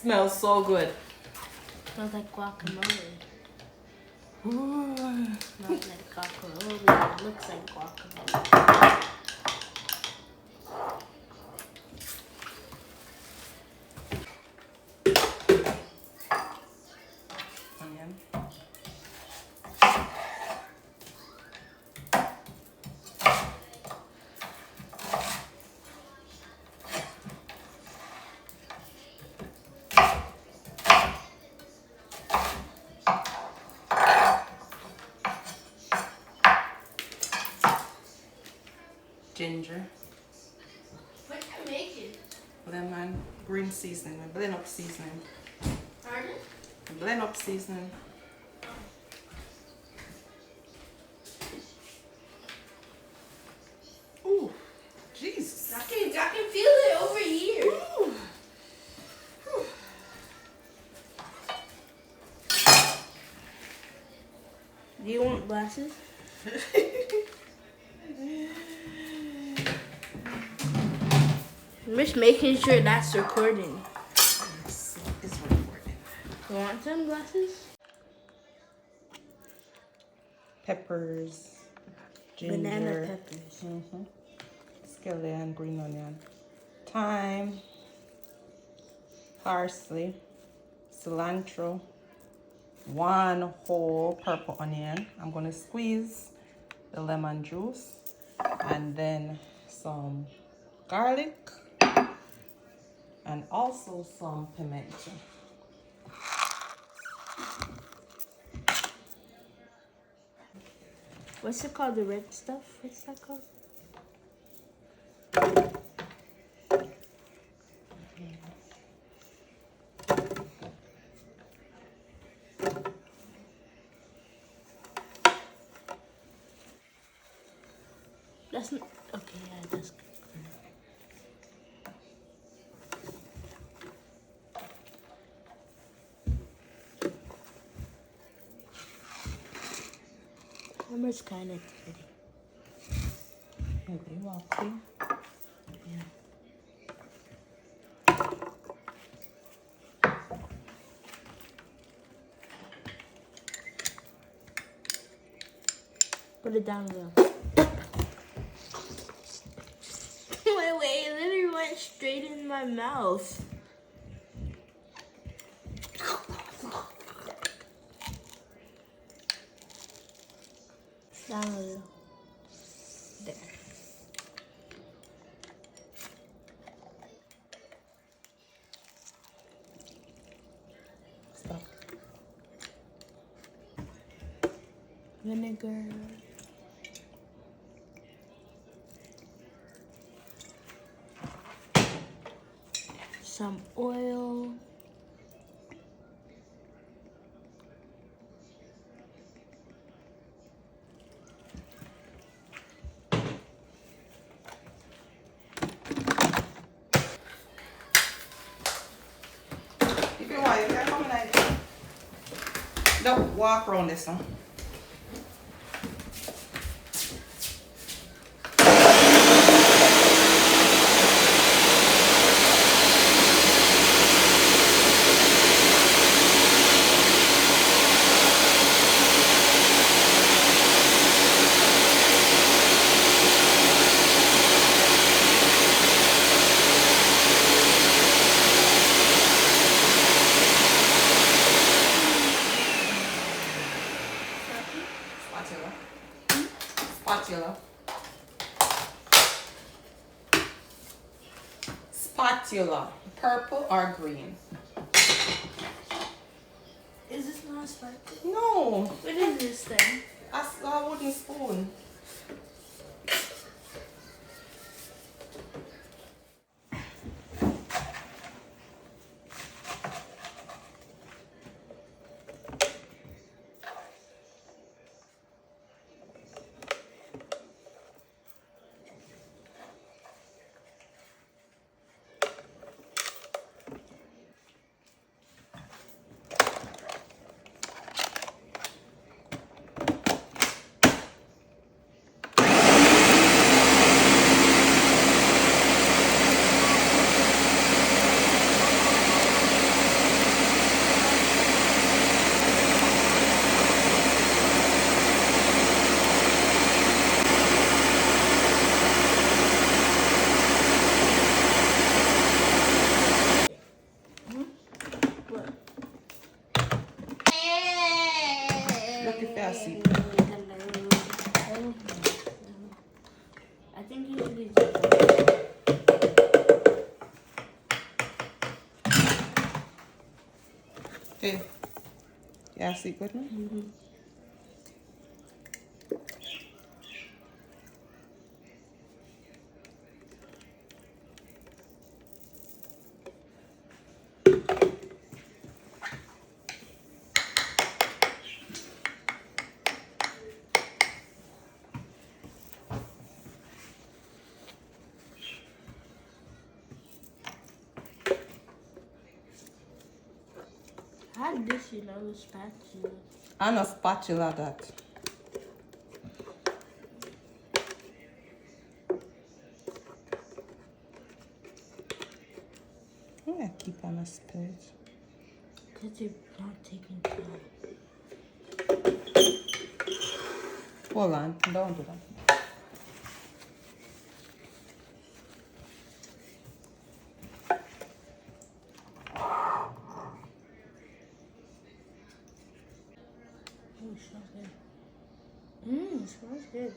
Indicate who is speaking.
Speaker 1: Smells so good.
Speaker 2: Smells like guacamole.
Speaker 1: Ooh.
Speaker 2: Smells like guacamole. It looks like guacamole.
Speaker 1: Onion. Ginger.
Speaker 2: What you making?
Speaker 1: Lemon. Green seasoning. Blend up seasoning.
Speaker 2: Pardon?
Speaker 1: Blend up seasoning. Ooh, Jesus.
Speaker 2: I can feel it over here.
Speaker 1: Ooh. Ooh.
Speaker 2: Do you want glasses? I'm just making sure that's recording.
Speaker 1: Yes, it's recording.
Speaker 2: You want some glasses?
Speaker 1: Peppers. Ginger.
Speaker 2: Banana peppers.
Speaker 1: Scallion, green onion. Thyme. Parsley. Cilantro. 1 whole purple onion. I'm going to squeeze the lemon juice. And then some garlic. And also some pimento.
Speaker 2: What's it called? The red stuff? What's that called? That's not okay. Yeah, that's good. Hammer's kind of pretty.
Speaker 1: Maybe walking.
Speaker 2: Yeah. Put it down low. Wait, it literally went straight in my mouth. Down a little. There.
Speaker 1: Stop.
Speaker 2: Vinegar. Some oil.
Speaker 1: If you want, you can come in like this. Don't walk around this one. Spatula. Spatula. Purple or green?
Speaker 2: Is this not a spatula?
Speaker 1: No.
Speaker 2: What is this thing?
Speaker 1: That's a wooden spoon. Okay. Yeah, see good one?
Speaker 2: Mm-hmm. How does you know the spatula?
Speaker 1: And a spatula that. Yeah, keep on a spill.
Speaker 2: Because you're not taking time.
Speaker 1: Hold on, don't do that.
Speaker 2: Oh, it smells good. It smells good.